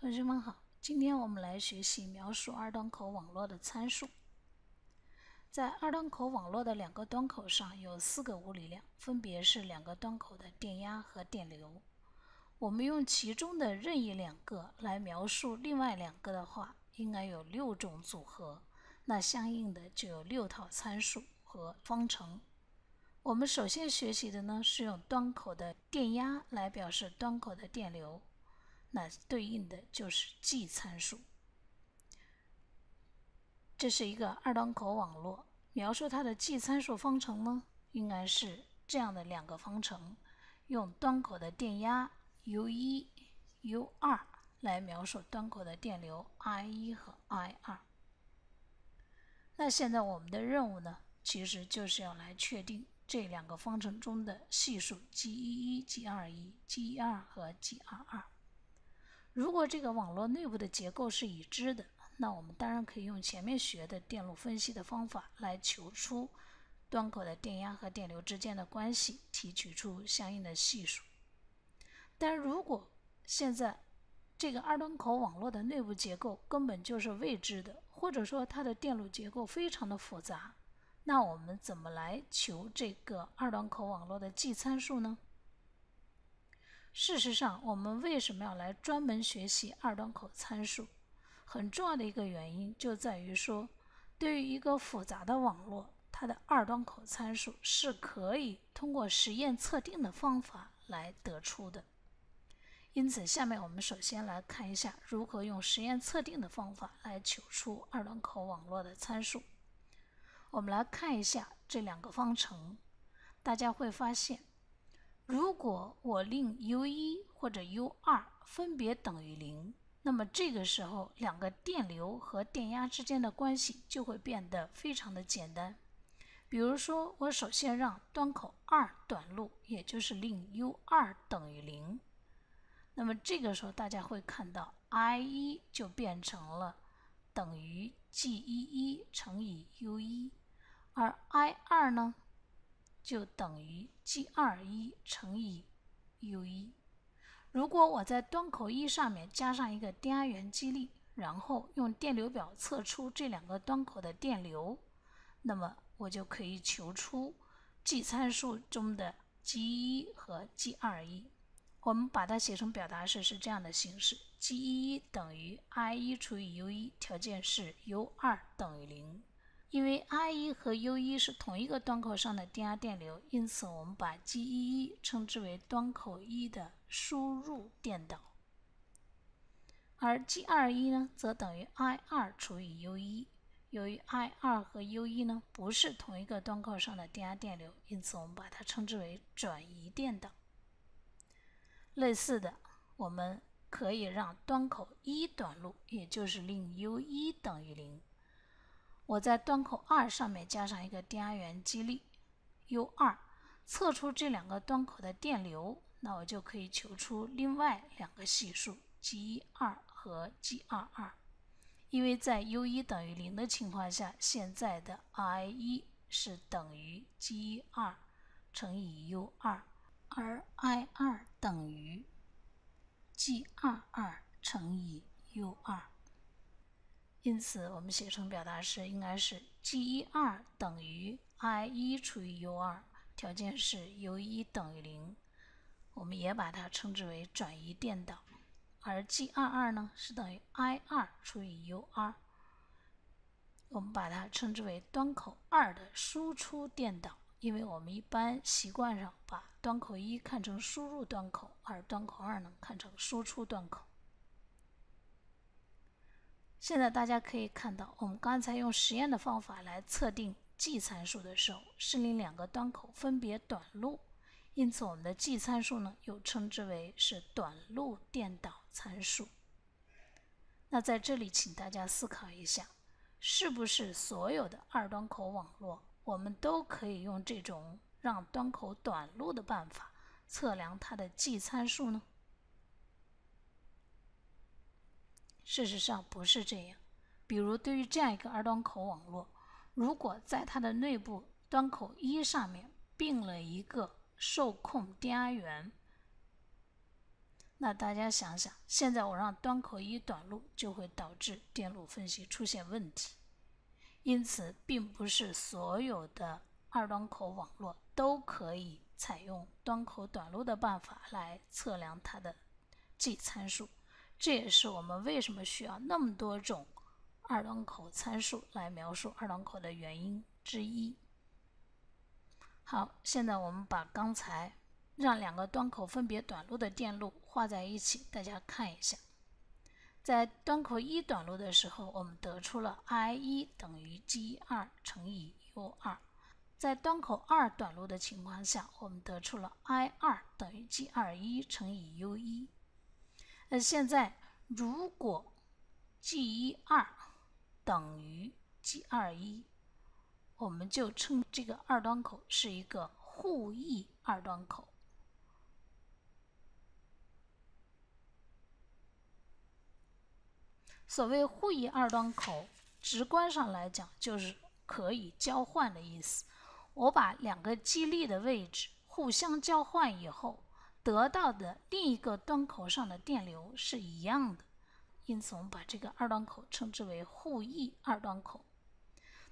同学们好，今天我们来学习描述二端口网络的参数。在二端口网络的两个端口上有4个物理量，分别是两个端口的电压和电流。我们用其中的任意2个来描述另外2个的话，应该有6种组合，那相应的就有6套参数和方程。我们首先学习的呢是用端口的电压来表示端口的电流，那对应的就是 G 参数。这是一个二端口网络，描述它的 G 参数方程呢，应该是这样的2个方程，用端口的电压 U1、U2 来描述端口的电流 I1 和 I2。那现在我们的任务呢，其实就是要来确定这2个方程中的系数 G11、G21、G12 和 G22。如果这个网络内部的结构是已知的，那我们当然可以用前面学的电路分析的方法来求出端口的电压和电流之间的关系，提取出相应的系数。但如果现在这个二端口网络的内部结构根本就是未知的，或者说它的电路结构非常的复杂，那我们怎么来求这个二端口网络的 G 参数呢？事实上，我们为什么要来专门学习二端口参数？很重要的一个原因就在于说，对于一个复杂的网络，它的二端口参数是可以通过实验测定的方法来得出的。因此，下面我们首先来看一下如何用实验测定的方法来求出二端口网络的参数。我们来看一下这2个方程，大家会发现，如果我令 U1 或者 U2 分别等于0，那么这个时候2个电流和电压之间的关系就会变得非常的简单。比如说，我首先让端口2短路，也就是令 U2 等于0，那么这个时候大家会看到 I1 就变成了等于 G11 乘以 U1， 而 I2 呢就等于 G21 乘以 U1。 如果我在端口1上面加上一个电压元激励，然后用电流表测出这2个端口的电流，那么我就可以求出 G 参数中的 G11 和 G21。 我们把它写成表达式是这样的形式： G11 等于 I1 除以 U1， 条件是 U2 等于0。因为 I1 和 U1 是同一个端口上的电压电流，因此我们把 G11 称之为端口1的输入电导，而 G21 呢则等于 I2 除以 U1。 由于 I2 和 U1 呢不是同一个端口上的电压电流，因此我们把它称之为转移电导。类似的，我们可以让端口1短路，也就是令 U1 等于0。我在端口2上面加上一个电压元激励 U2， 测出这2个端口的电流，那我就可以求出另外2个系数 G12 和 G22。 因为在 U1 等于0的情况下，现在的 I1 是等于 G12 乘以 U2， 而 I2 等于 G22 乘以 U2。因此，我们写成表达式应该是 G12 等于 I1 除以 U2， 条件是 U1 等于0。我们也把它称之为转移电导。而 G22 呢是等于 I2 除以 U2， 我们把它称之为端口2的输出电导。因为我们一般习惯上把端口1看成输入端口，而端口2呢看成输出端口。现在大家可以看到，我们刚才用实验的方法来测定 G 参数的时候，是令2个端口分别短路，因此我们的 G 参数呢又称之为是短路电导参数。那在这里请大家思考一下，是不是所有的二端口网络我们都可以用这种让端口短路的办法测量它的 G 参数呢？事实上不是这样。比如对于这样一个二端口网络，如果在它的内部端口1上面并了一个受控电压源，那大家想想，现在我让端口1短路，就会导致电路分析出现问题。因此，并不是所有的二端口网络都可以采用端口短路的办法来测量它的 G 参数。这也是我们为什么需要那么多种二端口参数来描述二端口的原因之一。好，现在我们把刚才让2个端口分别短路的电路画在一起，大家看一下。在端口1短路的时候，我们得出了 I1 等于 G2 乘以 U2。在端口2短路的情况下，我们得出了 I2 等于 G21 乘以 U1。现在如果 G12 等于 G21， 我们就称这个二端口是一个互异二端口。所谓互异二端口，直观上来讲就是可以交换的意思。我把2个激励的位置互相交换以后，得到的另一个端口上的电流是一样的，因此我们把这个二端口称之为互异二端口。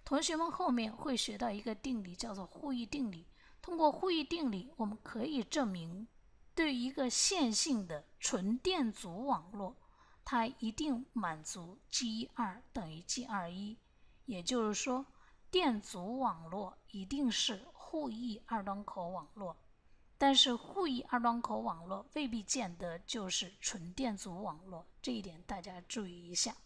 同学们后面会学到一个定理，叫做互异定理。通过互异定理，我们可以证明，对于一个线性的纯电阻网络，它一定满足 G12 等于 G21， 也就是说，电阻网络一定是互异二端口网络。但是互异二端口网络未必见得就是纯电阻网络，这一点大家注意一下。